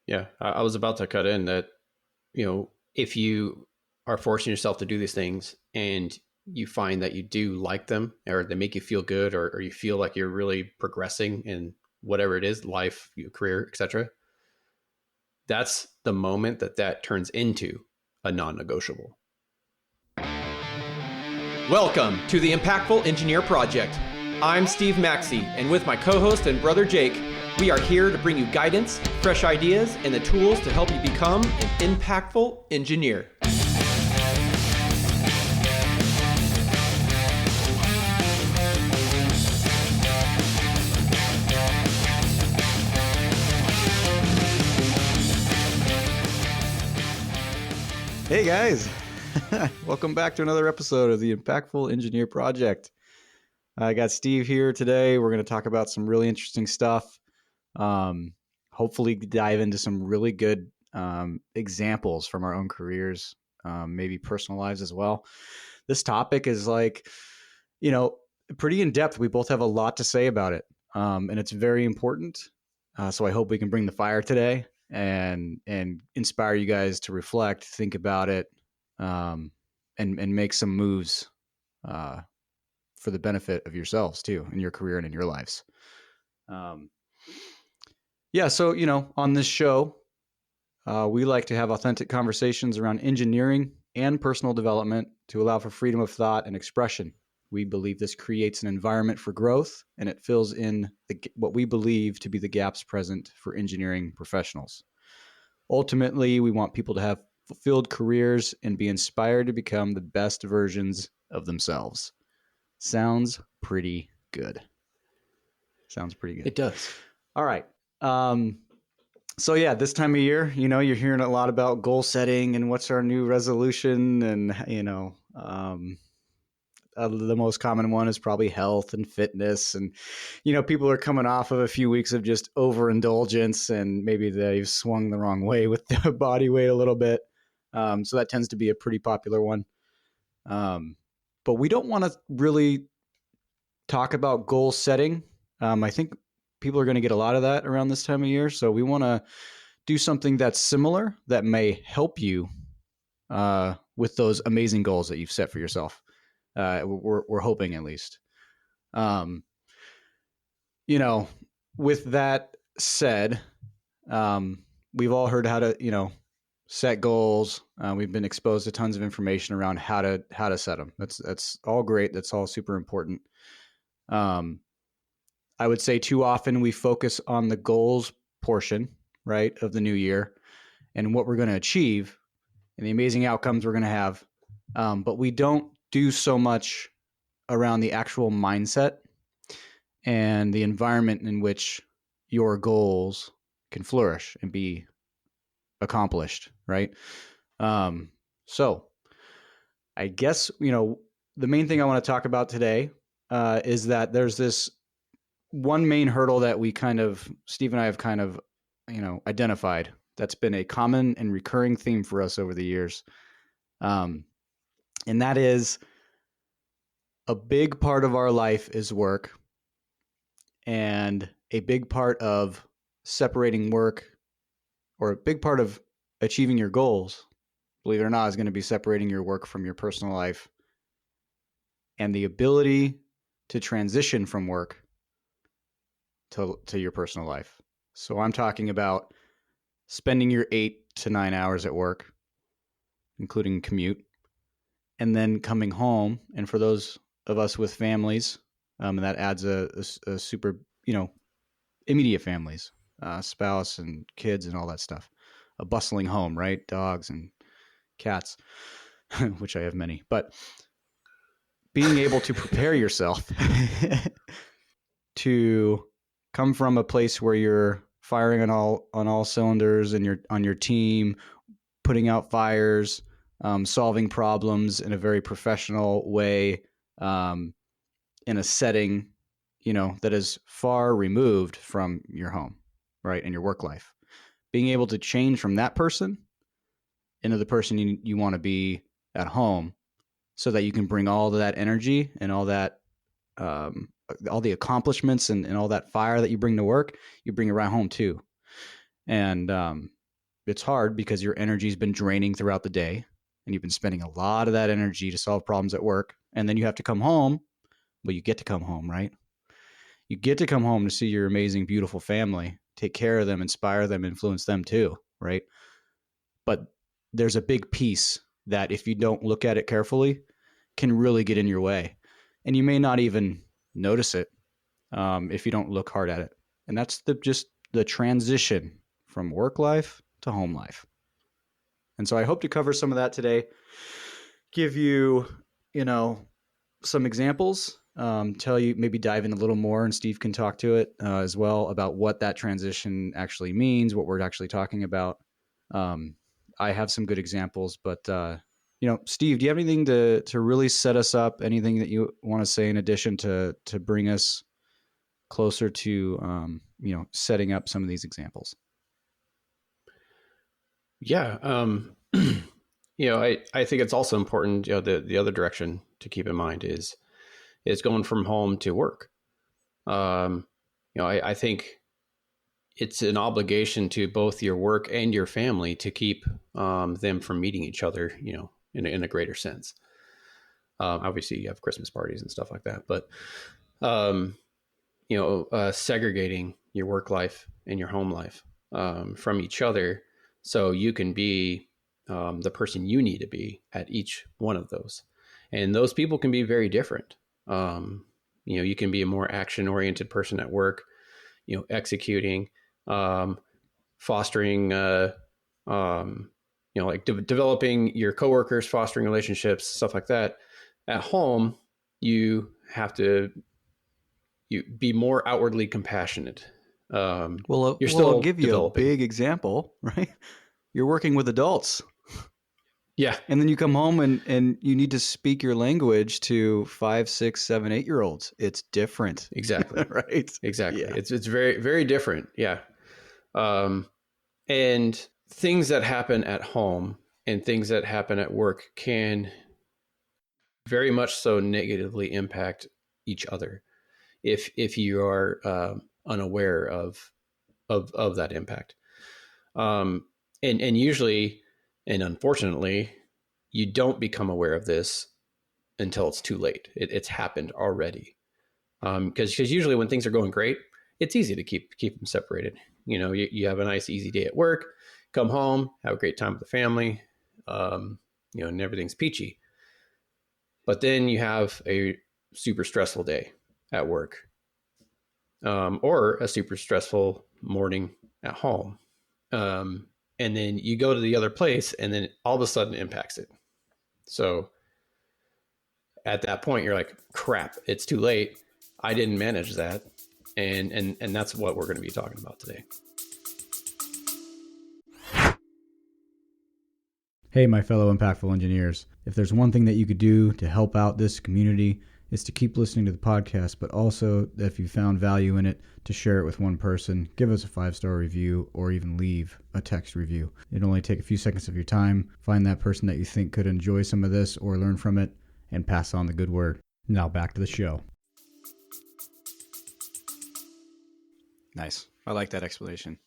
Yeah, I was about to cut in that, if you are forcing yourself to do these things and you find that you do like them or they make you feel good or you feel like you're really progressing in whatever it is, life, your career, etc., that's the moment that turns into a non-negotiable. Welcome to the Impactful Engineer Project. I'm Steve Maxey, and with my co-host and brother Jake, we are here to bring you guidance, fresh ideas, and the tools to help you become an impactful engineer. Hey guys, welcome back to another episode of the Impactful Engineer Project. I got Steve here today. We're going to talk about some really interesting stuff. Hopefully dive into some really good examples from our own careers, maybe personal lives as well. This topic is pretty in depth. We both have a lot to say about it, and it's very important. So I hope we can bring the fire today and inspire you guys to reflect, think about it, and make some moves for the benefit of yourselves too, in your career and in your lives. So on this show, we like to have authentic conversations around engineering and personal development to allow for freedom of thought and expression. We believe this creates an environment for growth, and it fills in what we believe to be the gaps present for engineering professionals. Ultimately, we want people to have fulfilled careers and be inspired to become the best versions of themselves. Sounds pretty good. It does. All right. This time of year, you're hearing a lot about goal setting and what's our new resolution, and the most common one is probably health and fitness. And, people are coming off of a few weeks of just overindulgence, and maybe they've swung the wrong way with their body weight a little bit. So that tends to be a pretty popular one. But we don't want to really talk about goal setting. I think people are going to get a lot of that around this time of year. So we want to do something that's similar that may help you with those amazing goals that you've set for yourself. We're hoping, at least. With that said, we've all heard how to, set goals. We've been exposed to tons of information around how to set them. That's all great. That's all super important. I would say too often we focus on the goals portion, right, of the new year and what we're going to achieve and the amazing outcomes we're going to have. But we don't do so much around the actual mindset and the environment in which your goals can flourish and be accomplished, right? So I guess, the main thing I want to talk about today is that there's this one main hurdle that Steve and I have identified that's been a common and recurring theme for us over the years. And that is a big part of our life is work, and a big part of separating work, or a big part of achieving your goals, believe it or not, is going to be separating your work from your personal life and the ability to transition from work to your personal life. So I'm talking about spending your 8 to 9 hours at work, including commute, and then coming home. And for those of us with families, that adds a super, immediate families, spouse and kids and all that stuff. A bustling home, right? Dogs and cats, which I have many. But being able to prepare yourself to come from a place where you're firing on all cylinders and you're on your team, putting out fires, solving problems in a very professional way, in a setting, that is far removed from your home, right, and your work life. Being able to change from that person into the person you want to be at home, so that you can bring all of that energy and all that, all the accomplishments and all that fire that you bring to work, you bring it right home too. And it's hard because your energy's been draining throughout the day and you've been spending a lot of that energy to solve problems at work. And then you have to come home. Well, you get to come home, right? You get to come home to see your amazing, beautiful family, take care of them, inspire them, influence them too, right? But there's a big piece that if you don't look at it carefully, can really get in your way. And you may not even notice it if you don't look hard at it. And that's just the transition from work life to home life. And so I hope to cover some of that today, give you, some examples, tell you, maybe dive in a little more, and Steve can talk to it as well about what that transition actually means, what we're actually talking about. I have some good examples, but Steve, do you have anything to really set us up? Anything that you want to say in addition to bring us closer to setting up some of these examples? Yeah. I think it's also important, the other direction to keep in mind is going from home to work. I think it's an obligation to both your work and your family to keep them from meeting each other, in a greater sense. Obviously you have Christmas parties and stuff like that, but, segregating your work life and your home life from each other so you can be the person you need to be at each one of those. And those people can be very different. You can be a more action oriented person at work, executing, fostering, developing your coworkers, fostering relationships, stuff like that. At home, you have to be more outwardly compassionate. You're I'll still give you a developing. big example, right? You're working with adults. Yeah, And then you come home and you need to speak your language to 5, 6, 7, 8-year-olds. It's different. exactly. Right? Exactly. Yeah. It's very, very different. Yeah. And things that happen at home and things that happen at work can very much so negatively impact each other if you are unaware of that impact. And usually, and unfortunately, you don't become aware of this until it's too late. It's happened already. Because usually when things are going great, it's easy to keep them separated. You have a nice easy day at work, come home, have a great time with the family, and everything's peachy. But then you have a super stressful day at work, or a super stressful morning at home. And then you go to the other place and then all of a sudden it impacts it. So at that point, you're like, crap, it's too late. I didn't manage that. And that's what we're going to be talking about today. Hey, my fellow impactful engineers. If there's one thing that you could do to help out this community, it's to keep listening to the podcast, but also if you found value in it, to share it with one person, give us a 5-star review, or even leave a text review. It'll only take a few seconds of your time. Find that person that you think could enjoy some of this or learn from it, and pass on the good word. Now back to the show. Nice. I like that explanation.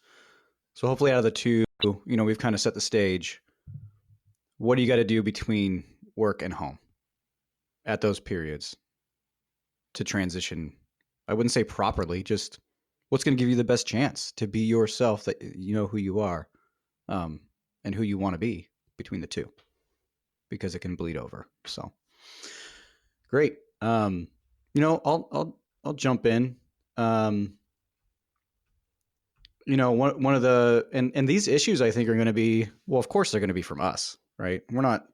So hopefully out of the two, we've kind of set the stage. What do you got to do between work and home at those periods to transition? I wouldn't say properly, just what's going to give you the best chance to be yourself, that you know who you are, and who you want to be between the two, because it can bleed over. So great. I'll jump in. One of the and these issues I think are going to be, well, of course they're going to be from us, right? We're not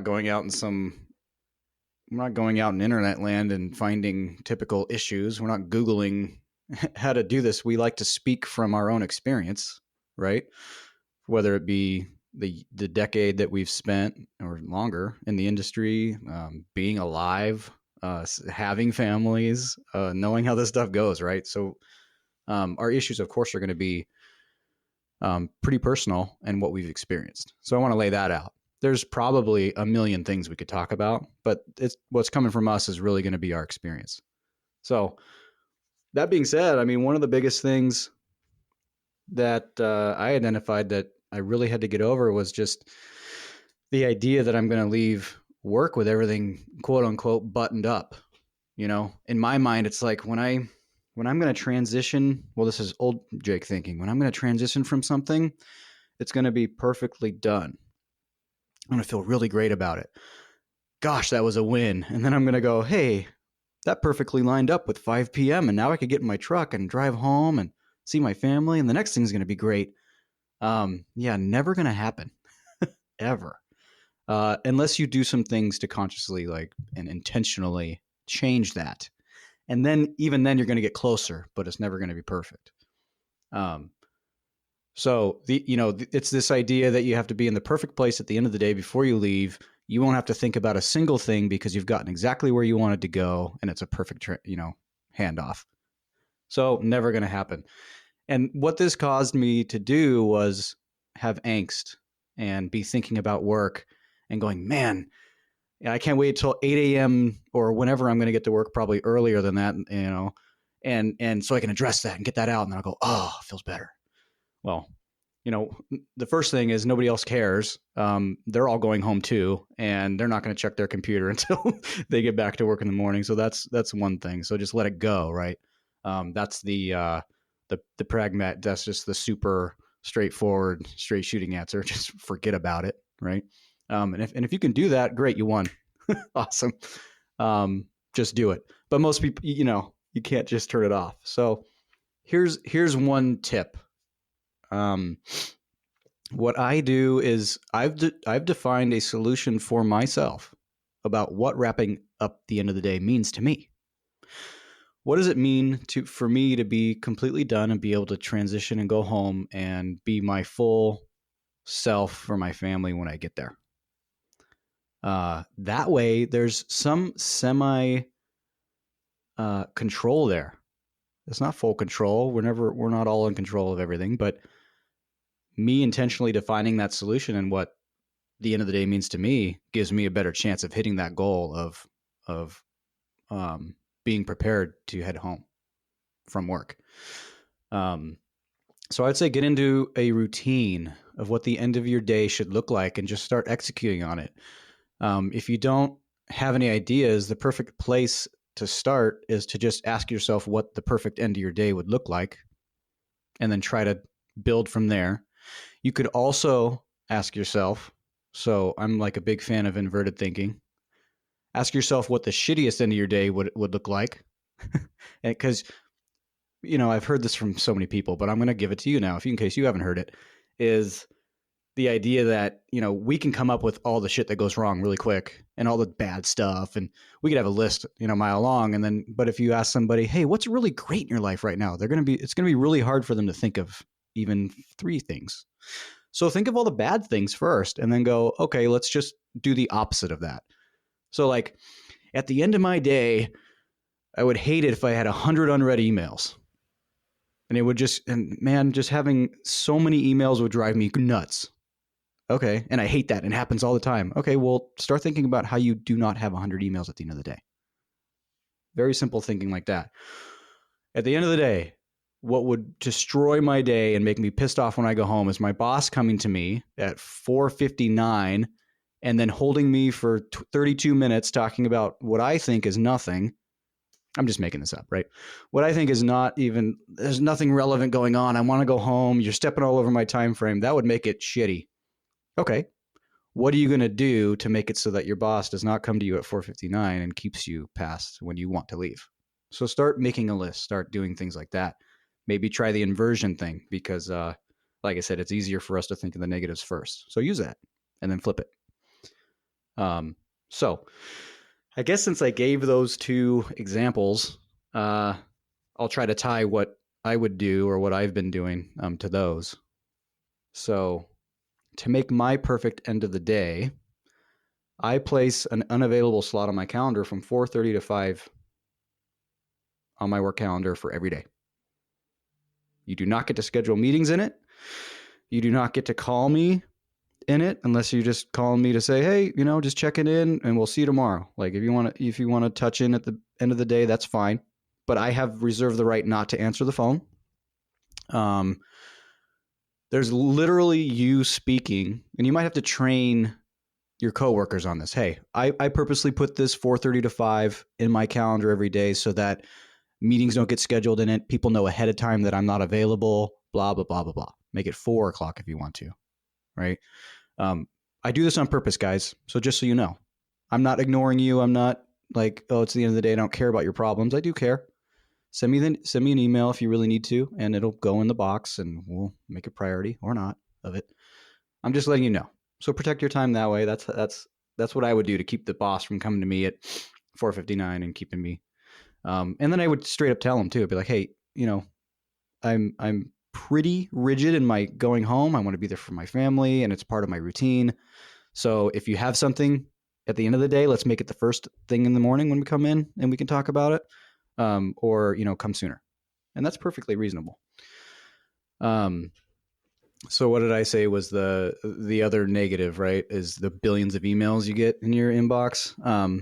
going out in internet land and finding typical issues. We're not Googling how to do this. We like to speak from our own experience, right? Whether it be the decade that we've spent or longer in the industry, being alive, having families, knowing how this stuff goes, right? So our issues, of course, are going to be pretty personal and what we've experienced. So I want to lay that out. There's probably a million things we could talk about, but what's coming from us is really going to be our experience. So that being said, I mean, one of the biggest things that I identified that I really had to get over was just the idea that I'm going to leave work with everything quote unquote buttoned up. You know, in my mind, it's like when I'm going to transition. Well, this is old Jake thinking. When I'm going to transition from something, it's going to be perfectly done. I'm going to feel really great about it. Gosh, that was a win. And then I'm going to go, hey, that perfectly lined up with 5 p.m. And now I could get in my truck and drive home and see my family. And the next thing's going to be great. Yeah, never going to happen ever. Unless you do some things to consciously like and intentionally change that. And then even then you're going to get closer, but it's never going to be perfect. Um, so it's this idea that you have to be in the perfect place at the end of the day before you leave. You won't have to think about a single thing because you've gotten exactly where you wanted to go, and it's a perfect handoff. So never going to happen. And what this caused me to do was have angst and be thinking about work and going, man, I can't wait till 8 a.m. or whenever I'm going to get to work, probably earlier than that, and so I can address that and get that out. And then I'll go, oh, it feels better. Well, the first thing is nobody else cares. They're all going home too, and they're not going to check their computer until they get back to work in the morning. So that's one thing. So just let it go, right? That's the pragmat. That's just the super straightforward, straight shooting answer. Just forget about it, right? And if you can do that, great, you won. Awesome. Just do it. But most people, you can't just turn it off. So here's one tip. What I do is I've defined a solution for myself about what wrapping up the end of the day means to me. What does it mean for me to be completely done and be able to transition and go home and be my full self for my family when I get there? That way, there's some semi control there. It's not full control. We're not all in control of everything, but me intentionally defining that solution and what the end of the day means to me gives me a better chance of hitting that goal of being prepared to head home from work. So I'd say get into a routine of what the end of your day should look like and just start executing on it. If you don't have any ideas, the perfect place to start is to just ask yourself what the perfect end of your day would look like and then try to build from there. You could also ask yourself, so I'm like a big fan of inverted thinking. Ask yourself what the shittiest end of your day would look like. Because, I've heard this from so many people, but I'm going to give it to you now, in case you haven't heard it, is the idea that, we can come up with all the shit that goes wrong really quick and all the bad stuff. And we could have a list, mile long. But if you ask somebody, hey, what's really great in your life right now? It's going to be really hard for them to think of even 3 things. So think of all the bad things first and then go, okay, let's just do the opposite of that. So like at the end of my day, I would hate it if I had 100 unread emails. And it would just having so many emails would drive me nuts. Okay. And I hate that. And it happens all the time. Okay. Well, start thinking about how you do not have 100 emails at the end of the day. Very simple thinking like that. At the end of the day, what would destroy my day and make me pissed off when I go home is my boss coming to me at 4:59 and then holding me for 32 minutes talking about what I think is nothing. I'm just making this up, right? What I think is not even, there's nothing relevant going on. I want to go home. You're stepping all over my time frame. That would make it shitty. Okay. What are you going to do to make it so that your boss does not come to you at 4:59 and keeps you past when you want to leave? So start making a list, start doing things like that. Maybe try the inversion thing because, like I said, it's easier for us to think of the negatives first. So use that and then flip it. So I guess since I gave those 2 examples, I'll try to tie what I would do or what I've been doing to those. So to make my perfect end of the day, I place an unavailable slot on my calendar from 4:30 to 5 on my work calendar for every day. You do not get to schedule meetings in it. You do not get to call me in it unless you just call me to say, hey, just checking in and we'll see you tomorrow. Like if you want to touch in at the end of the day, that's fine. But I have reserved the right not to answer the phone. there's literally you speaking, and you might have to train your coworkers on this. Hey, I purposely put this 4:30 to 5 in my calendar every day so that meetings don't get scheduled in it. People know ahead of time that I'm not available, blah, blah, blah, blah, blah. Make it 4 o'clock if you want to, right? I do this on purpose, guys. So just so you know, I'm not ignoring you. I'm not like, oh, it's the end of the day. I don't care about your problems. I do care. Send me an email if you really need to, and it'll go in the box, and we'll make a priority or not of it. I'm just letting you know. So protect your time that way. That's what I would do to keep the boss from coming to me at 4:59 and keeping me. And then I would straight up tell him too. I'd be like, hey, I'm pretty rigid in my going home. I want to be there for my family, and it's part of my routine. So if you have something at the end of the day, let's make it the first thing in the morning when we come in, and we can talk about it. Or come sooner, and that's perfectly reasonable. So what did I say was the other negative, right? Is the billions of emails you get in your inbox. I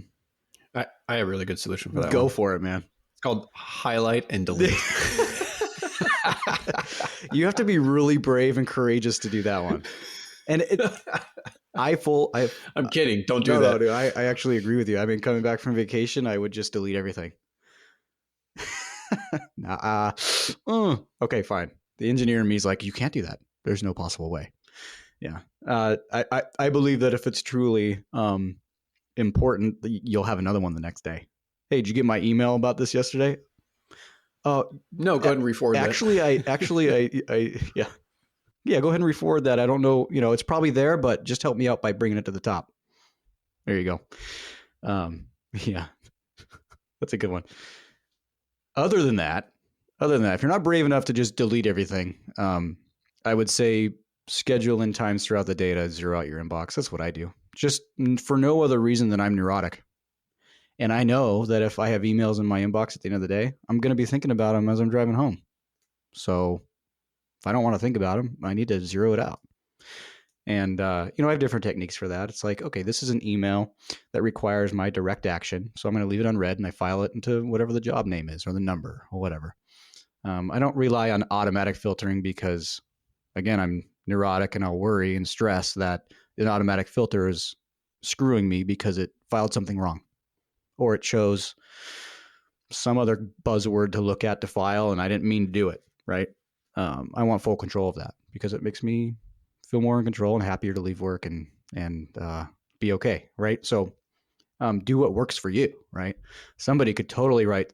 have a really good solution for that Go one. for it, man. It's called highlight and delete. You have to be really brave and courageous to do that one. And I'm kidding. Don't do no, that. No, dude, I actually agree with you. I mean, coming back from vacation, I would just delete everything. Okay, fine. The engineer in me is like, you can't do that. There's no possible way. Yeah. I believe that if it's truly important, you'll have another one the next day. Hey, did you get my email about this yesterday? No, go ahead and re-forward that. Actually, yeah. Yeah, go ahead and re-forward that. I don't know, it's probably there, but just help me out by bringing it to the top. There you go. Yeah, that's a good one. Other than that, if you're not brave enough to just delete everything, I would say schedule in times throughout the day to zero out your inbox. That's what I do. Just for no other reason than I'm neurotic. And I know that if I have emails in my inbox at the end of the day, I'm going to be thinking about them as I'm driving home. So if I don't want to think about them, I need to zero it out. And, I have different techniques for that. It's like, okay, this is an email that requires my direct action. So I'm going to leave it unread and I file it into whatever the job name is or the number or whatever. I don't rely on automatic filtering because, again, I'm neurotic and I'll worry and stress that an automatic filter is screwing me because it filed something wrong or it chose some other buzzword to look at to file and I didn't mean to do it, right? I want full control of that because it makes me feel more in control and happier to leave work and be okay, right? So do what works for you, right? Somebody could totally write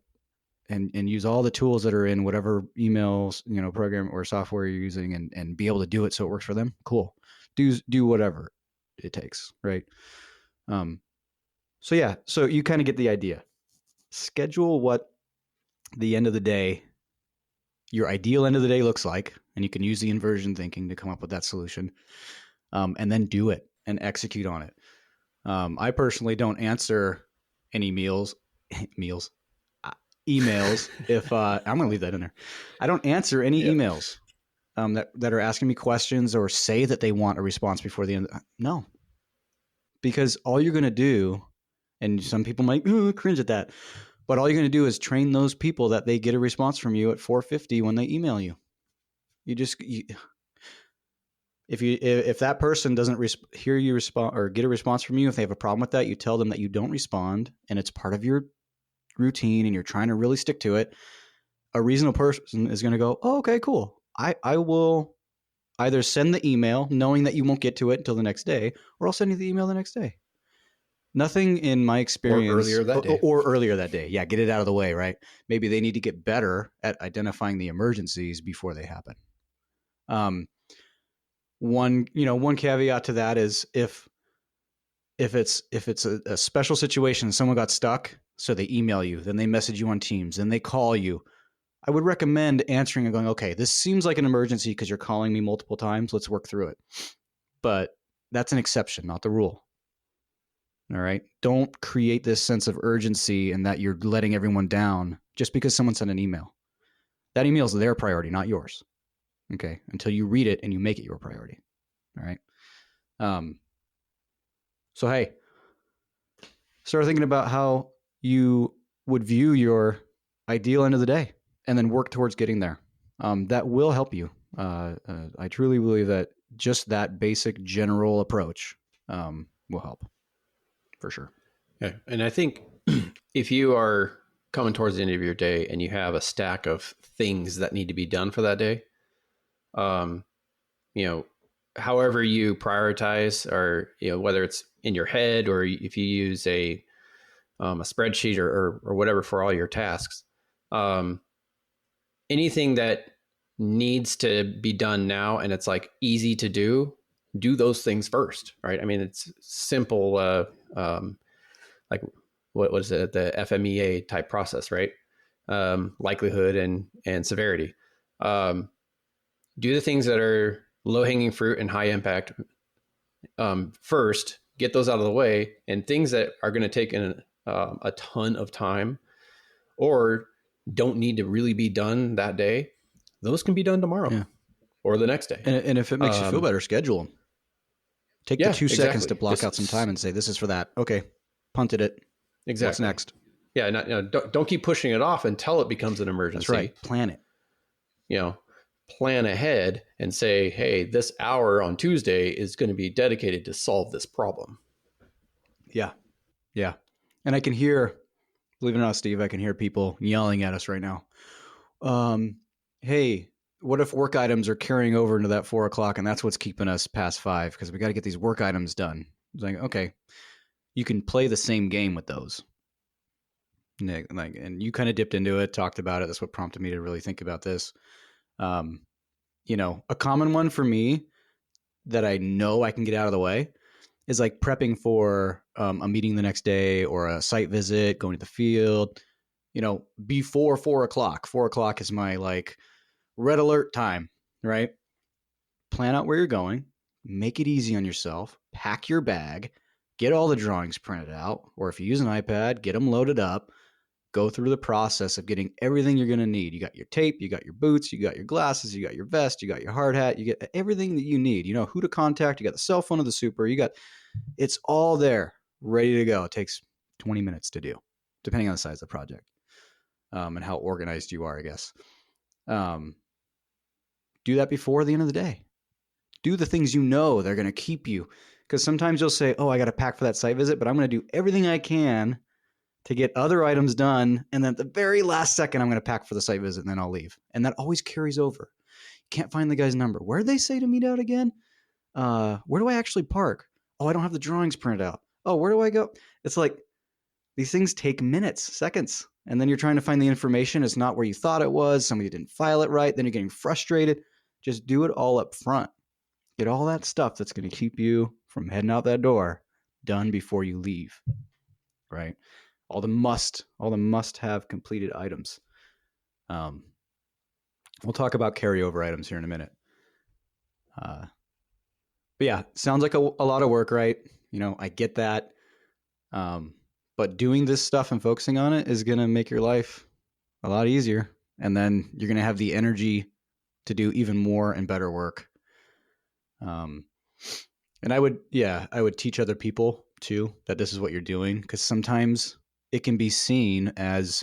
and use all the tools that are in whatever emails, program or software you're using and be able to do it so it works for them. Cool. Do whatever it takes, right? So yeah, so you kind of get the idea. Schedule what the end of the day, your ideal end of the day looks like, and you can use the inversion thinking to come up with that solution, and then do it and execute on it. I personally don't answer any emails if I'm going to leave that in there. I don't answer any emails that are asking me questions or say that they want a response before the end. No, because all you're going to do, and some people might cringe at that, but all you're going to do is train those people that they get a response from you at 4:50 when they email you. If that person doesn't hear you respond or get a response from you, if they have a problem with that, you tell them that you don't respond and it's part of your routine and you're trying to really stick to it. A reasonable person is going to go, oh, okay, cool. I will either send the email knowing that you won't get to it until the next day, or I'll send you the email the next day. Nothing in my experience, or earlier that day. Yeah, get it out of the way, right? Maybe they need to get better at identifying the emergencies before they happen. One caveat to that is if it's a special situation, someone got stuck, so they email you, then they message you on Teams, then they call you. I would recommend answering and going, okay, this seems like an emergency because you're calling me multiple times. Let's work through it. But that's an exception, not the rule. All right. Don't create this sense of urgency and that you're letting everyone down just because someone sent an email. That email is their priority, not yours. Okay. Until you read it and you make it your priority. All right. So, hey, start thinking about how you would view your ideal end of the day and then work towards getting there. That will help you. I truly believe that just that basic general approach will help for sure. Yeah. And I think if you are coming towards the end of your day and you have a stack of things that need to be done for that day, um, you know, however you prioritize, or whether it's in your head or if you use a spreadsheet or whatever for all your tasks, um, anything that needs to be done now and it's like easy to do those things first, right? I mean, it's simple, like what was it, the FMEA type process, right? Likelihood and severity. Do the things that are low hanging fruit and high impact first. Get those out of the way, and things that are going to take a ton of time or don't need to really be done that day, those can be done tomorrow Yeah. or the next day. And if it makes you feel better, schedule them. Take the Yeah, 2 seconds to exactly. block out some time and say, this is for that. Okay. Punted it. What's Exactly. next? Yeah. Don't keep pushing it off until it becomes an That's emergency. right. Plan it. Plan ahead and say, hey, this hour on Tuesday is going to be dedicated to solve this problem. Yeah. Yeah. And I can hear, believe it or not, Steve, I can hear people yelling at us right now. Hey, what if work items are carrying over into that 4 o'clock and that's what's keeping us past 5 because we got to get these work items done? It's like, okay, you can play the same game with those. And you kind of dipped into it, talked about it. That's what prompted me to really think about this. A common one for me that I know I can get out of the way is like prepping for a meeting the next day or a site visit, going to the field, before 4 o'clock. 4 o'clock is my like red alert time, right? Plan out where you're going, make it easy on yourself, pack your bag, get all the drawings printed out, or if you use an iPad, get them loaded up, go through the process of getting everything you're going to need. You got your tape, you got your boots, you got your glasses, you got your vest, you got your hard hat, you get everything that you need. You know who to contact, you got the cell phone of the super, it's all there, ready to go. It takes 20 minutes to do, depending on the size of the project and how organized you are, I guess. Do that before the end of the day. Do the things they're going to keep you. Because sometimes you'll say, oh, I got to pack for that site visit, but I'm going to do everything I can to get other items done. And then at the very last second, I'm going to pack for the site visit and then I'll leave. And that always carries over. Can't find the guy's number. Where did they say to meet out again? Where do I actually park? Oh, I don't have the drawings printed out. Oh, where do I go? It's like these things take minutes, seconds. And then you're trying to find the information. It's not where you thought it was. Somebody didn't file it right. Then you're getting frustrated. Just do it all up front. Get all that stuff that's going to keep you from heading out that door done before you leave, right? All the must-have completed items. We'll talk about carryover items here in a minute. But yeah, sounds like a lot of work, right? I get that. But doing this stuff and focusing on it is going to make your life a lot easier. And then you're going to have the energy to do even more and better work. And I would teach other people too that this is what you're doing, because sometimes it can be seen as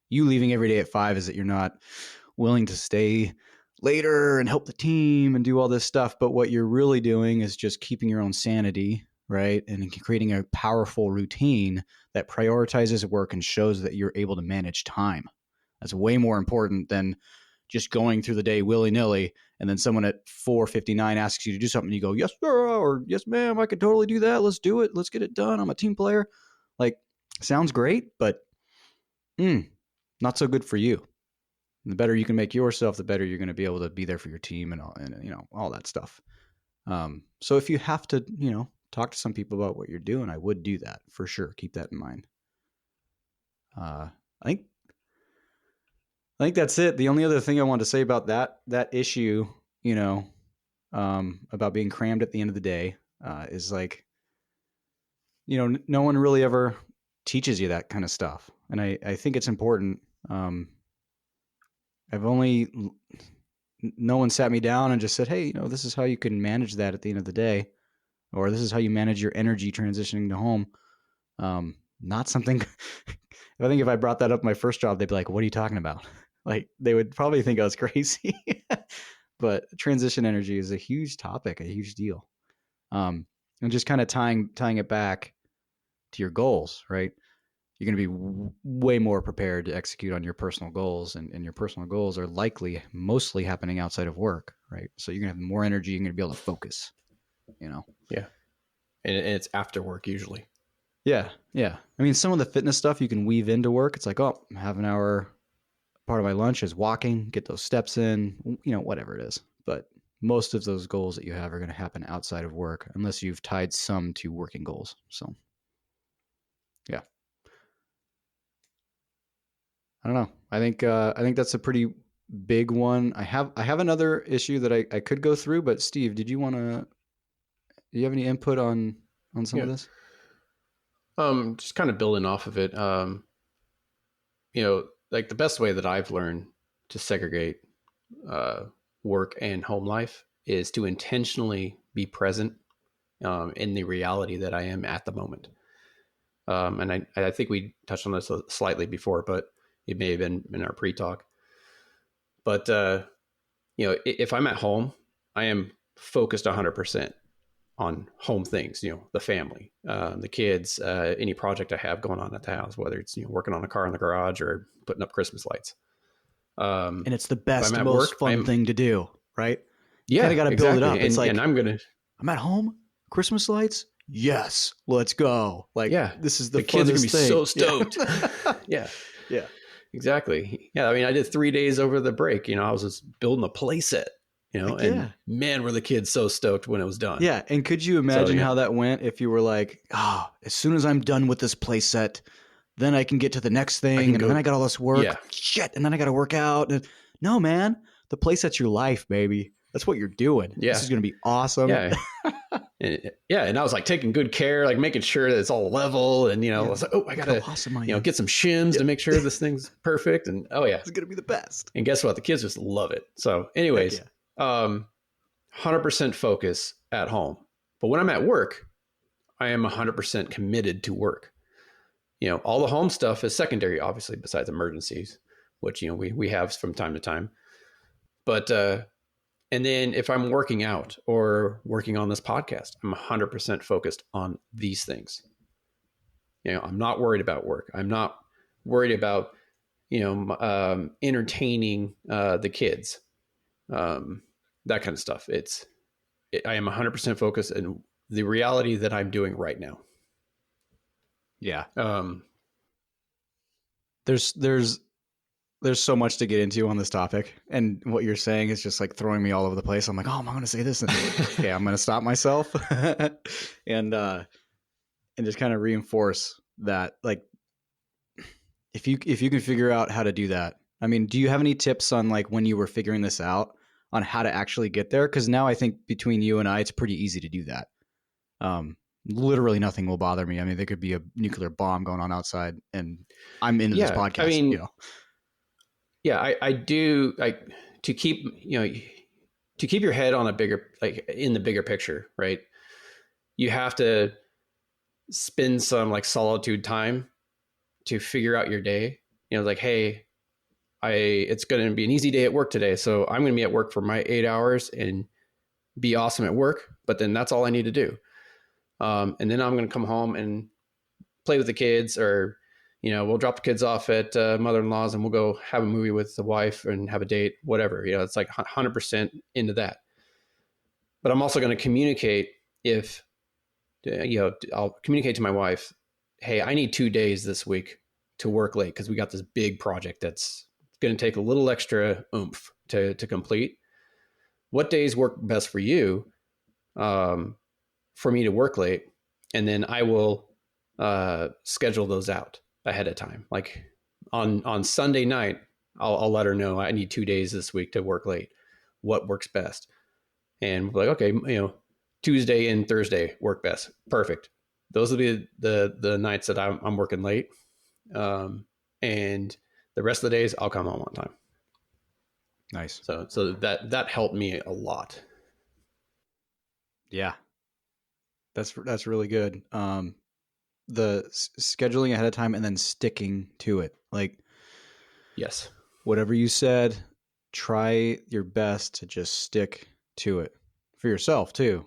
you leaving every day at 5 is that you're not willing to stay later and help the team and do all this stuff. But what you're really doing is just keeping your own sanity, right? And creating a powerful routine that prioritizes work and shows that you're able to manage time. That's way more important than just going through the day willy-nilly, and then someone at 4:59 asks you to do something, and you go, yes, sir, or yes, ma'am, I could totally do that. Let's do it. Let's get it done. I'm a team player. Like, sounds great, but not so good for you. And the better you can make yourself, the better you're going to be able to be there for your team and all that stuff. So if you have to, talk to some people about what you're doing, I would do that for sure. Keep that in mind. I think that's it. The only other thing I want to say about that issue, about being crammed at the end of the day, is like, no one really ever teaches you that kind of stuff, and I think it's important. No one sat me down and just said, hey, this is how you can manage that at the end of the day, or this is how you manage your energy transitioning to home. Not something. I think if I brought that up my first job, they'd be like, what are you talking about? Like, they would probably think I was crazy. but transition energy is a huge topic, a huge deal. And just kind of tying it back to your goals, right? You're going to be way more prepared to execute on your personal goals, and your personal goals are likely mostly happening outside of work, right? So you're going to have more energy. You're going to be able to focus, you know? Yeah. And it's after work usually. Yeah. Yeah. I mean, some of the fitness stuff you can weave into work. It's like, oh, have an hour. Part of my lunch is walking, get those steps in, whatever it is. But most of those goals that you have are going to happen outside of work unless you've tied some to working goals. So, yeah. I don't know. I think that's a pretty big one. I have another issue that I could go through, but Steve, do you have any input on some of Yeah. this? Just kind of building off of it. Like the best way that I've learned to segregate uh, work and home life is to intentionally be present in the reality that I am at the moment. And I think we touched on this slightly before, but it may have been in our pre-talk. But if I'm at home, I am focused 100% on home things. The family, the kids, any project I have going on at the house, whether it's working on a car in the garage or putting up Christmas lights. And it's the If I'm best, at most work, fun I'm thing to do, right? You kind yeah, of got to build it exactly, up. It's and like, I'm gonna I'm at home, Christmas lights. Yes, let's go. Like, yeah, this is the the kids are gonna be funnest thing. so stoked. Yeah. Yeah, Yeah. exactly. Yeah, I mean, I did 3 days over the break. I was just building a play set. Heck And yeah. man, were the kids so stoked when it was done. Yeah. And could you So imagine how that went if you were like, as soon as I'm done with this play set, then I can get to the next I thing. can And then go. I got all this work. Yeah, Shit. And then I got to work out. And no, man, the play set's your life, baby. That's what you're doing. This yeah, is going to be awesome. yeah. And I was like taking good care, like making sure that it's all level. And I Yeah. was like, oh, I Look gotta, how awesome I am. get some shims Yeah. to make sure this thing's perfect. And oh yeah, It's going to be the best. and guess what? The kids just love it. So, Heck anyways, yeah. 100% focus at home. But when I'm at work, I am 100% committed to work. All the home stuff is secondary, obviously, besides emergencies, which we have from time to time. But and then if I'm working out or working on this podcast, I'm 100% focused on these things. I'm not worried about work. I'm not worried about entertaining the kids, that kind of stuff. I am 100% focused in the reality that I'm doing right now. Yeah. Um, There's so much to get into on this topic, and what you're saying is just like throwing me all over the place. I'm like, oh, am I going to say this? And okay, I'm going to stop myself and just kind of reinforce that. Like, if you can figure out how to do that, I mean, do you have any tips on like when you were figuring this out on how to actually get there? Because now I think between you and I, it's pretty easy to do that. Literally nothing will bother me. I mean, there could be a nuclear bomb going on outside, and I'm into this yeah, podcast. I mean, yeah, I do like to keep your head on a bigger, like in the bigger picture, right? You have to spend some like solitude time to figure out your day. Like, hey, it's going to be an easy day at work today, so I'm going to be at work for my 8 hours and be awesome at work. But then that's all I need to do. And then I'm going to come home and play with the kids, or we'll drop the kids off at mother-in-law's and we'll go have a movie with the wife and have a date, whatever. It's like 100% into that. But I'm also going to communicate I'll communicate to my wife, hey, I need 2 days this week to work late because we got this big project that's going to take a little extra oomph to complete. What days work best for you for me to work late? And then I will schedule those out ahead of time. Like on Sunday night, I'll let her know I need 2 days this week to work late. What works best? And we're like, okay, Tuesday and Thursday work best. Perfect. Those will be the nights that I'm working late. And the rest of the days I'll come home on time. Nice. So that helped me a lot. Yeah. That's really good. The scheduling ahead of time and then sticking to it. Like, Yes. whatever you said, try your best to just stick to it for yourself too.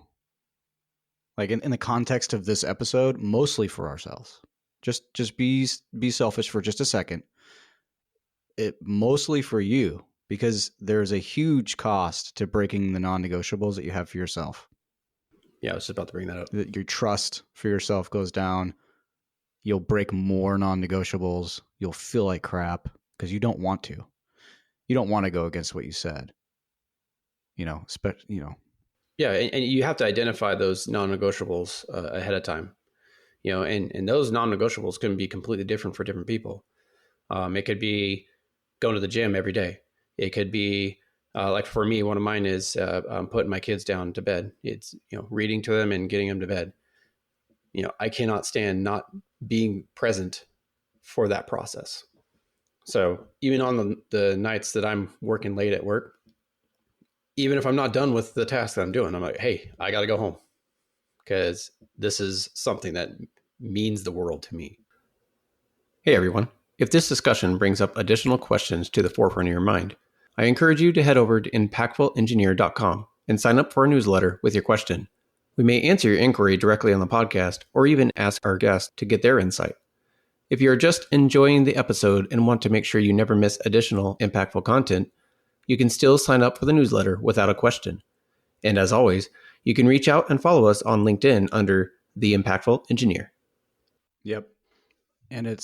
Like in the context of this episode, mostly for ourselves. Just be selfish for just a second. It mostly for you because there's a huge cost to breaking the non-negotiables that you have for yourself. Yeah, I was just about to bring that up. Your trust for yourself goes down. You'll break more non-negotiables. You'll feel like crap because you don't want to. You don't want to go against what you said. You know. Yeah, and you have to identify those non-negotiables ahead of time. And those non-negotiables can be completely different for different people. It could be going to the gym every day. It could be like for me, one of mine is putting my kids down to bed. It's reading to them and getting them to bed. I cannot stand not being present for that process. So even on the nights that I'm working late at work, even if I'm not done with the task that I'm doing, I'm like, hey, I got to go home because this is something that means the world to me. Hey, everyone. If this discussion brings up additional questions to the forefront of your mind, I encourage you to head over to impactfulengineer.com and sign up for a newsletter with your question. We may answer your inquiry directly on the podcast or even ask our guests to get their insight. If you're just enjoying the episode and want to make sure you never miss additional impactful content, you can still sign up for the newsletter without a question. And as always, you can reach out and follow us on LinkedIn under The Impactful Engineer. Yep. And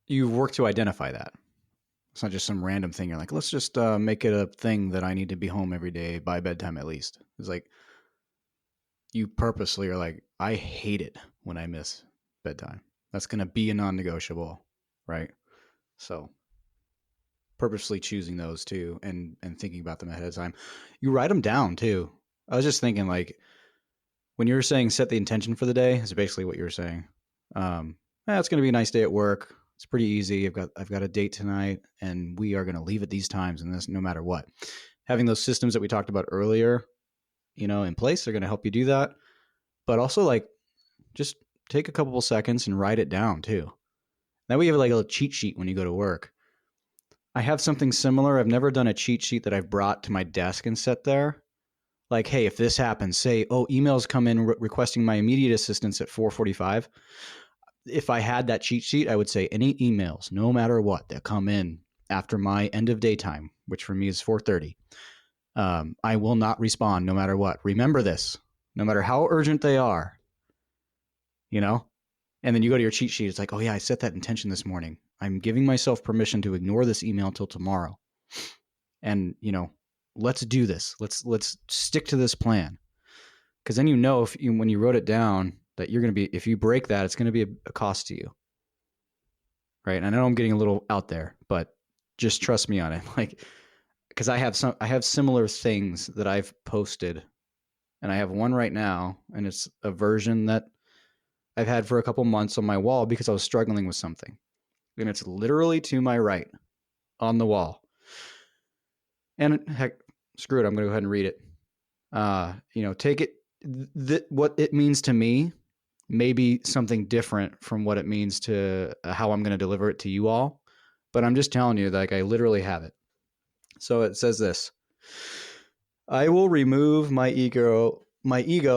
you've worked to identify that. It's not just some random thing. You're like, let's just make it a thing that I need to be home every day by bedtime at least. It's like you purposely are like, I hate it when I miss bedtime. That's going to be a non-negotiable, right? So purposely choosing those too and thinking about them ahead of time. You write them down too. I was just thinking like when you were saying set the intention for the day is basically what you were saying. It's going to be a nice day at work. It's pretty easy. I've got a date tonight and we are going to leave at these times and this no matter what. Having those systems that we talked about earlier, in place are going to help you do that. But also like just take a couple of seconds and write it down too. That way you have like a cheat sheet when you go to work. I have something similar. I've never done a cheat sheet that I've brought to my desk and set there. Like, hey, if this happens, say, emails come in requesting my immediate assistance at 4:45. If I had that cheat sheet, I would say any emails, no matter what, that come in after my end of day time, which for me is 4:30, I will not respond no matter what. Remember this, no matter how urgent they are, And then you go to your cheat sheet. It's like, oh yeah, I set that intention this morning. I'm giving myself permission to ignore this email until tomorrow. And, let's do this. Let's stick to this plan. Because then when you wrote it down that you're going to be, if you break that, it's going to be a cost to you. Right. And I know I'm getting a little out there, but just trust me on it. Like, because I have similar things that I've posted, and I have one right now, and it's a version that I've had for a couple months on my wall because I was struggling with something. And it's literally to my right on the wall. And heck, screw it. I'm going to go ahead and read it. Take it. What it means to me may be something different from what it means to how I'm going to deliver it to you all. But I'm just telling you, like, I literally have it. So it says this: I will remove my ego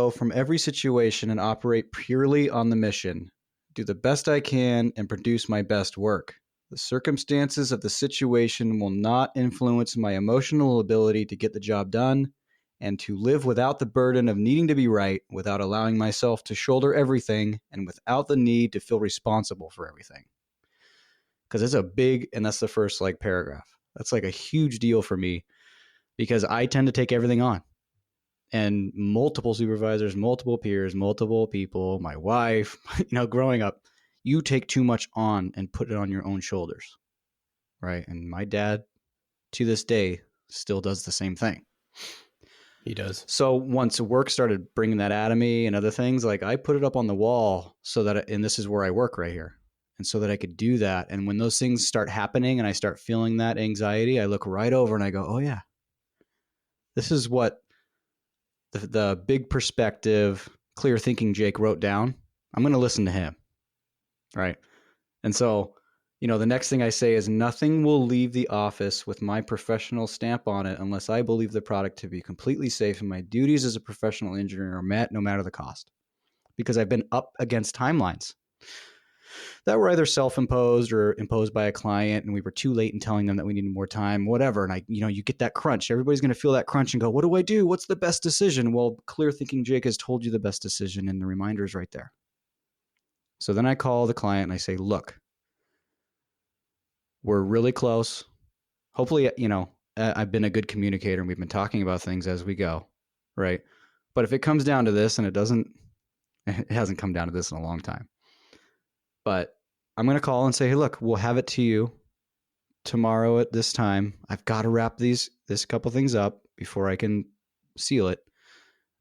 from every situation and operate purely on the mission. Do the best I can and produce my best work. The circumstances of the situation will not influence my emotional ability to get the job done and to live without the burden of needing to be right, without allowing myself to shoulder everything, and without the need to feel responsible for everything. Because it's a big, and that's the first like paragraph. That's like a huge deal for me because I tend to take everything on. And multiple supervisors, multiple peers, multiple people, my wife, growing up, you take too much on and put it on your own shoulders, right? And my dad, to this day, still does the same thing. He does. So once work started bringing that out of me and other things, like I put it up on the wall so that, and this is where I work right here, and so that I could do that. And when those things start happening and I start feeling that anxiety, I look right over and I go, oh yeah, this is what the big perspective, clear thinking Jake wrote down. I'm going to listen to him. Right. And so The next thing I say is nothing will leave the office with my professional stamp on it unless I believe the product to be completely safe and my duties as a professional engineer are met no matter the cost. Because I've been up against timelines that were either self-imposed or imposed by a client, and we were too late in telling them that we needed more time, whatever. And you get that crunch. Everybody's going to feel that crunch and go, what do I do? What's the best decision? Well, clear thinking Jake has told you the best decision, and the reminder is right there. So then I call the client and I say, look, we're really close. Hopefully, I've been a good communicator and we've been talking about things as we go, right? But if it comes down to this, and it hasn't come down to this in a long time, but I'm going to call and say, hey, look, we'll have it to you tomorrow at this time. I've got to wrap this couple things up before I can seal it.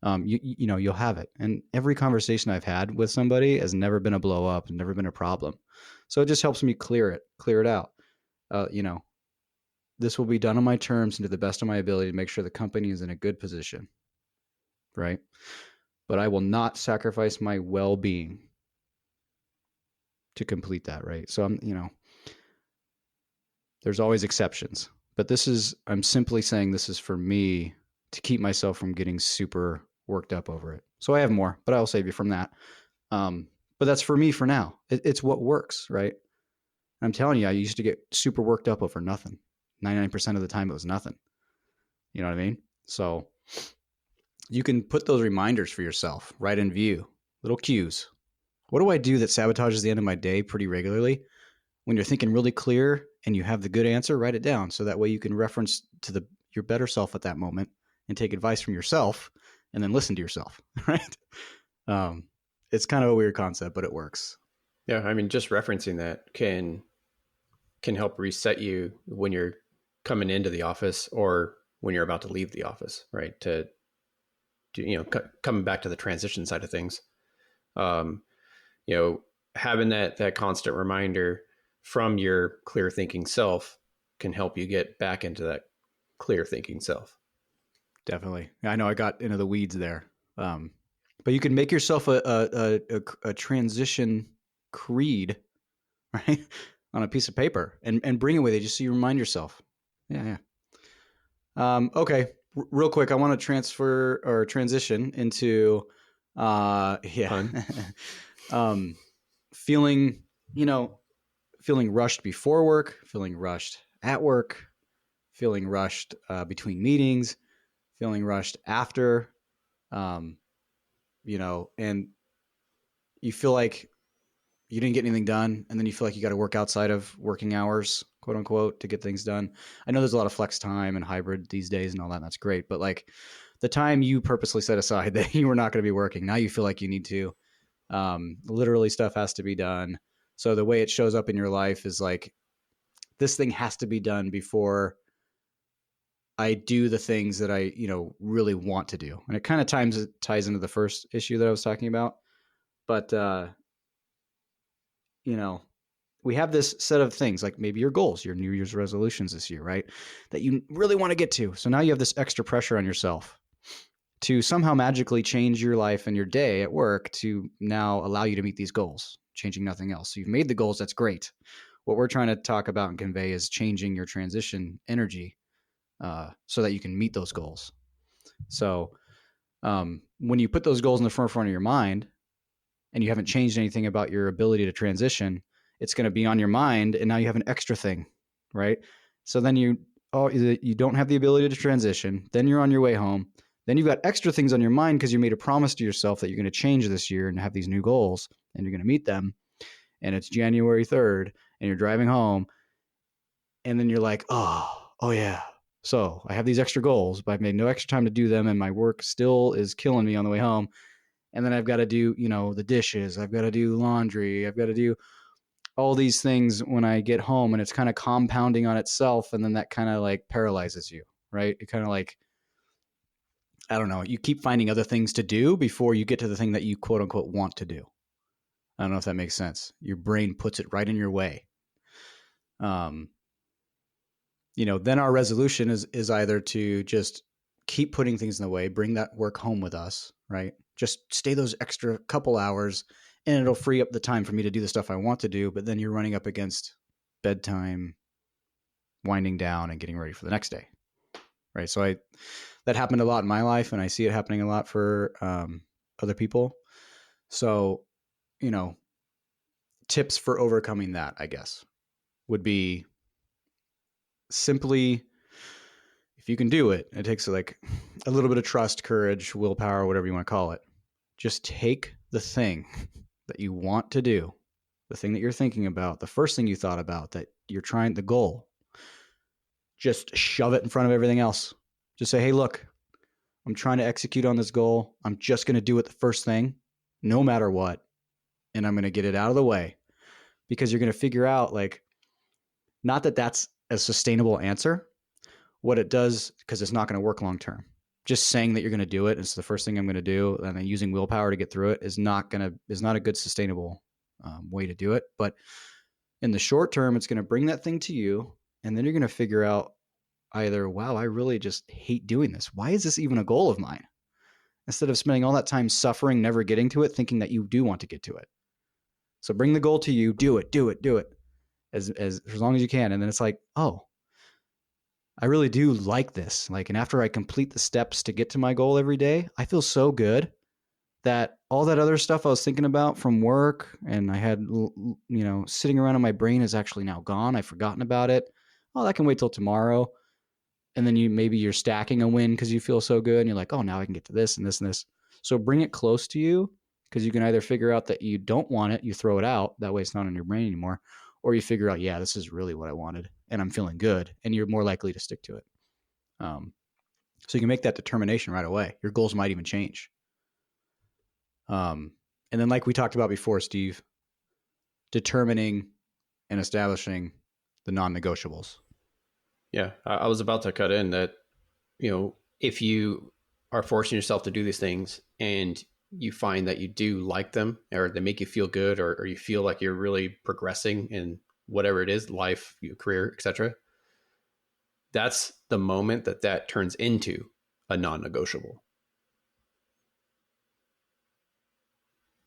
You'll have it. And every conversation I've had with somebody has never been a blow up and never been a problem. So it just helps me clear it out. This will be done on my terms and to the best of my ability to make sure the company is in a good position. Right. But I will not sacrifice my well-being to complete that. Right. So there's always exceptions, but I'm simply saying this is for me to keep myself from getting super worked up over it. So I have more, but I'll save you from that. But that's for me for now. It's what works, right? I'm telling you, I used to get super worked up over nothing. 99% of the time it was nothing. You know what I mean? So you can put those reminders for yourself right in view, little cues. What do I do that sabotages the end of my day pretty regularly? When you're thinking really clear and you have the good answer, write it down. So that way you can reference to your better self at that moment and take advice from yourself and then listen to yourself, right? It's kind of a weird concept, but it works. Yeah. I mean, just referencing that can help reset you when you're coming into the office or when you're about to leave the office, right? To coming back to the transition side of things, having that constant reminder from your clear thinking self can help you get back into that clear thinking self. Definitely. I know I got into the weeds there. But you can make yourself a transition creed, right? On a piece of paper and bring it with you just so you remind yourself. Yeah. Okay. Real quick, I want to transfer or transition into, feeling, feeling rushed before work, feeling rushed at work, feeling rushed between meetings, feeling rushed after, and you feel like you didn't get anything done, and then you feel like you got to work outside of working hours, quote unquote, to get things done. I know there's a lot of flex time and hybrid these days and all that, and that's great. But like the time you purposely set aside that you were not going to be working, now you feel like you need to. Literally stuff has to be done. So the way it shows up in your life is like, this thing has to be done before I do the things that I, really want to do. And it kind of ties into the first issue that I was talking about. But, we have this set of things like maybe your goals, your New Year's resolutions this year, right? That you really want to get to. So now you have this extra pressure on yourself to somehow magically change your life and your day at work to now allow you to meet these goals, changing nothing else. So you've made the goals. That's great. What we're trying to talk about and convey is changing your transition energy so that you can meet those goals. So when you put those goals in the forefront of your mind and you haven't changed anything about your ability to transition, it's going to be on your mind, and now you have an extra thing, right? So then you don't have the ability to transition. Then you're on your way home. Then you've got extra things on your mind because you made a promise to yourself that you're going to change this year and have these new goals, and you're going to meet them. And it's January 3rd, and you're driving home, and then you're like, oh yeah. So I have these extra goals, but I've made no extra time to do them, and my work still is killing me on the way home. And then I've got to do, the dishes. I've got to do laundry. I've got to do all these things when I get home, and it's kind of compounding on itself. And then that kind of like paralyzes you, right? It kind of like, I don't know, you keep finding other things to do before you get to the thing that you quote unquote want to do. I don't know if that makes sense. Your brain puts it right in your way. Then our resolution is either to just keep putting things in the way, bring that work home with us, right? Just stay those extra couple hours and it'll free up the time for me to do the stuff I want to do. But then you're running up against bedtime, winding down, and getting ready for the next day. Right. So that happened a lot in my life, and I see it happening a lot for other people. So, tips for overcoming that, I guess, would be simply, if you can do it, it takes like a little bit of trust, courage, willpower, whatever you want to call it. Just take the thing that you want to do, the thing that you're thinking about, the first thing you thought about that you're trying, the goal, just shove it in front of everything else. Just say, hey, look, I'm trying to execute on this goal. I'm just going to do it the first thing, no matter what. And I'm going to get it out of the way, because you're going to figure out, like, not that that's a sustainable answer. What it does, because it's not going to work long term. Just saying that you're going to do it, it's the first thing I'm going to do, and then using willpower to get through it is not a good sustainable way to do it. But in the short term, it's going to bring that thing to you, and then you're going to figure out either, wow, I really just hate doing this. Why is this even a goal of mine? Instead of spending all that time suffering, never getting to it, thinking that you do want to get to it. So bring the goal to you, do it as long as you can. And then it's like, oh, I really do like this. Like, and after I complete the steps to get to my goal every day, I feel so good that all that other stuff I was thinking about from work and I had, sitting around in my brain is actually now gone. I've forgotten about it. Oh, that can wait till tomorrow. And then maybe you're stacking a win because you feel so good and you're like, oh, now I can get to this and this and this. So bring it close to you, because you can either figure out that you don't want it, you throw it out. That way it's not in your brain anymore. Or you figure out, yeah, this is really what I wanted and I'm feeling good, and you're more likely to stick to it. So you can make that determination right away. Your goals might even change. And then, like we talked about before, Steve, determining and establishing the non-negotiables. Yeah, I was about to cut in that, if you are forcing yourself to do these things and you find that you do like them, or they make you feel good, or you feel like you're really progressing in whatever it is, life, your career, etc., that's the moment that turns into a non-negotiable.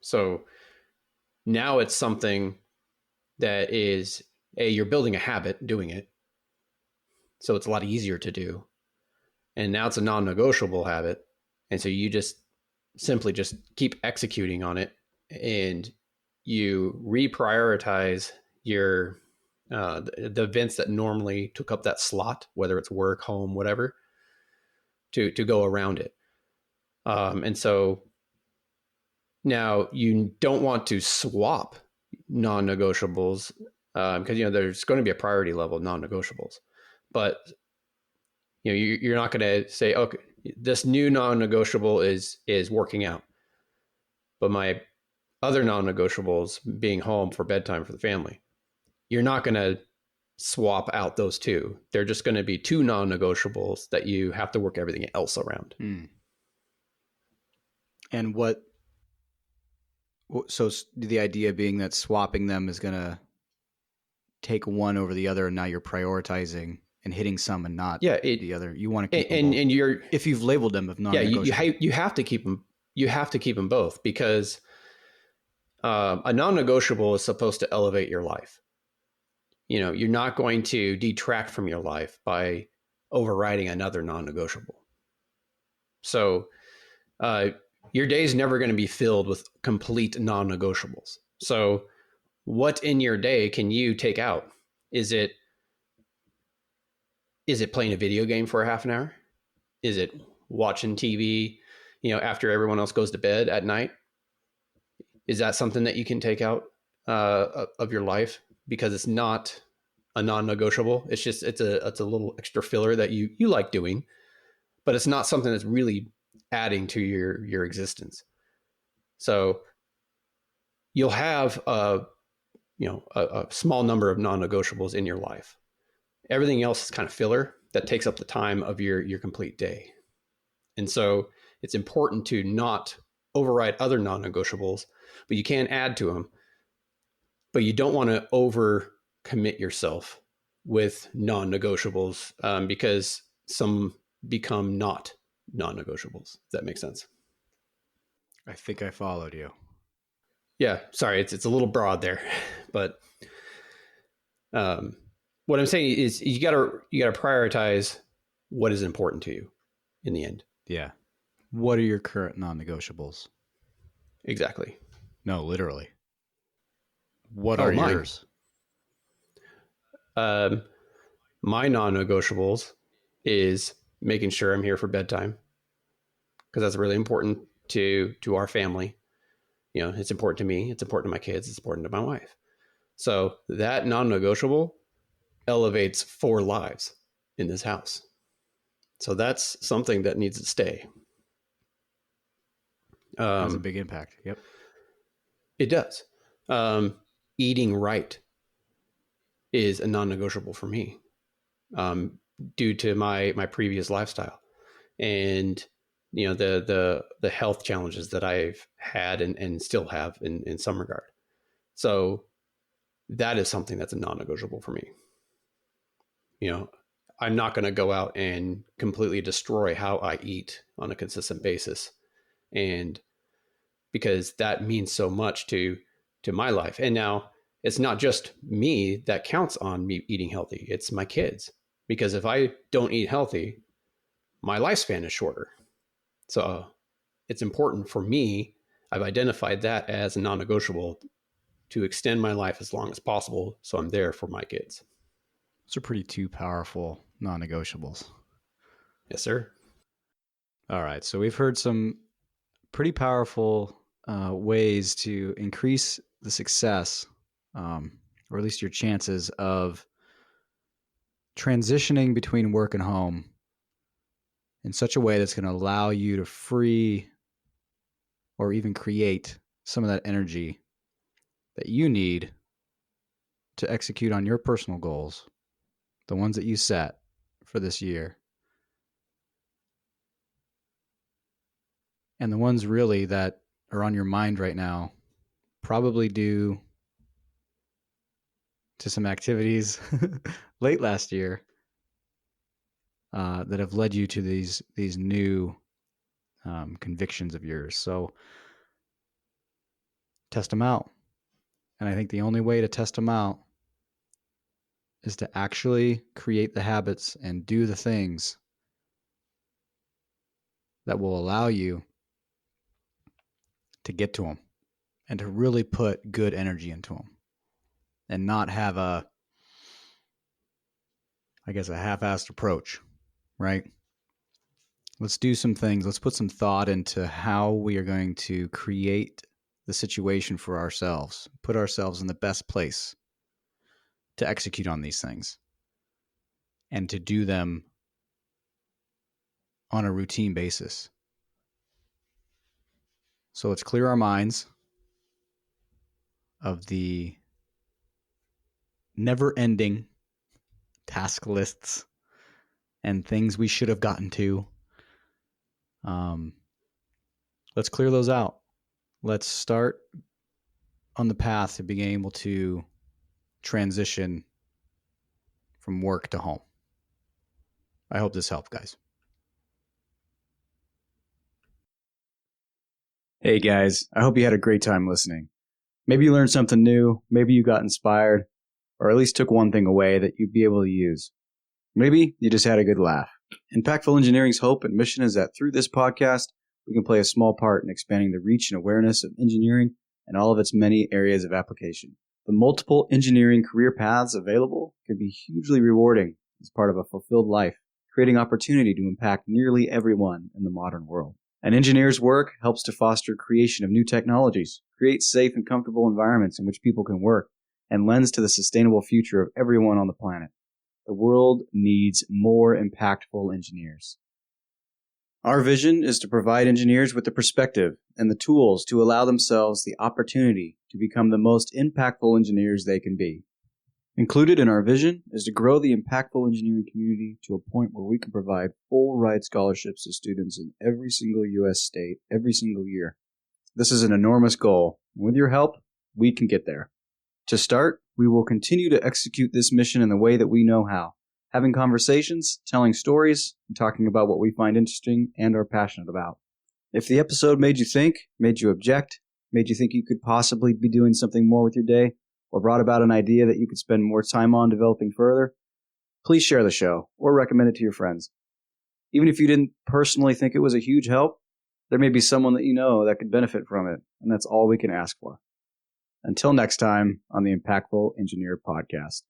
So now it's something that is, you're building a habit doing it, so it's a lot easier to do. And now it's a non-negotiable habit, and so you just simply just keep executing on it, and you reprioritize your the events that normally took up that slot, whether it's work, home, whatever, to go around it. And so now you don't want to swap non-negotiables, because there's going to be a priority level of non-negotiables, but you're not going to say, okay, this new non-negotiable is working out, but my other non-negotiables being home for bedtime for the family, you're not going to swap out those two. They're just going to be two non-negotiables that you have to work everything else around. And so the idea being that swapping them is going to take one over the other, and now you're prioritizing and hitting some and not the other. You want to keep them both. And you're, if you've labeled them as non-negotiable. you have to keep them. You have to keep them both, because a non-negotiable is supposed to elevate your life. You're not going to detract from your life by overriding another non-negotiable. So your day is never going to be filled with complete non-negotiables. So what in your day can you take out? Is it playing a video game for a half an hour? Is it watching TV, after everyone else goes to bed at night? Is that something that you can take out of your life? Because it's not a non-negotiable. It's just, it's a little extra filler that you like doing, but it's not something that's really adding to your existence. So you'll have a small number of non-negotiables in your life. Everything else is kind of filler that takes up the time of your complete day. And so it's important to not override other non-negotiables, but you can add to them. But you don't want to over commit yourself with non-negotiables, because some become not non-negotiables. Does that make sense? I think I followed you. Yeah, sorry, it's a little broad there, but What I'm saying is you gotta prioritize what is important to you in the end. Yeah. What are your current non-negotiables? Exactly. No, literally. What Oh, are mine. yours? Um, my non-negotiables is making sure I'm here for bedtime because that's really important to our family. You know, it's important to me. It's important to my kids. It's important to my wife. So that non-negotiable elevates 4 lives in this house. So that's something that needs to stay. Has a big impact. Yep. It does. Um, Eating right is a non-negotiable for me, due to my previous lifestyle and the health challenges that I've had and still have in some regard. So that is something that's a non-negotiable for me. You know, I'm not going to go out and completely destroy how I eat on a consistent basis, and because that means so much to my life. And now it's not just me that counts on me eating healthy; it's my kids. Because if I don't eat healthy, my lifespan is shorter. So it's important for me. I've identified that as a non-negotiable to extend my life as long as possible, so I'm there for my kids. Those are pretty two powerful non-negotiables. Yes, sir. All right. So we've heard some pretty powerful ways to increase the success, or at least your chances of transitioning between work and home in such a way that's going to allow you to free or even create some of that energy that you need to execute on your personal goals, the ones that you set for this year, and the ones really that are on your mind right now, probably due to some activities late last year that have led you to these new convictions of yours. So test them out. And I think the only way to test them out is to actually create the habits and do the things that will allow you to get to them and to really put good energy into them and not have I guess, a half-assed approach, right? Let's do some things. Let's put some thought into how we are going to create the situation for ourselves, put ourselves in the best place to execute on these things and to do them on a routine basis. So let's clear our minds of the never ending task lists and things we should have gotten to. Um, let's clear those out. Let's start on the path to being able to transition from work to home. I hope this helped, guys. Hey, guys. I hope you had a great time listening. Maybe you learned something new. Maybe you got inspired, or at least took one thing away that you'd be able to use. Maybe you just had a good laugh. Impactful Engineering's hope and mission is that through this podcast, we can play a small part in expanding the reach and awareness of engineering and all of its many areas of application. The multiple engineering career paths available can be hugely rewarding as part of a fulfilled life, creating opportunity to impact nearly everyone in the modern world. An engineer's work helps to foster creation of new technologies, create safe and comfortable environments in which people can work, and lends to the sustainable future of everyone on the planet. The world needs more impactful engineers. Our vision is to provide engineers with the perspective and the tools to allow themselves the opportunity to become the most impactful engineers they can be. Included in our vision is to grow the impactful engineering community to a point where we can provide full ride scholarships to students in every single U.S. state every single year. This is an enormous goal. With your help, we can get there. To start, we will continue to execute this mission in the way that we know how, having conversations, telling stories, and talking about what we find interesting and are passionate about. If the episode made you think, made you object, made you think you could possibly be doing something more with your day, or brought about an idea that you could spend more time on developing further, please share the show or recommend it to your friends. Even if you didn't personally think it was a huge help, there may be someone that you know that could benefit from it, and that's all we can ask for. Until next time on the Impactful Engineer Podcast.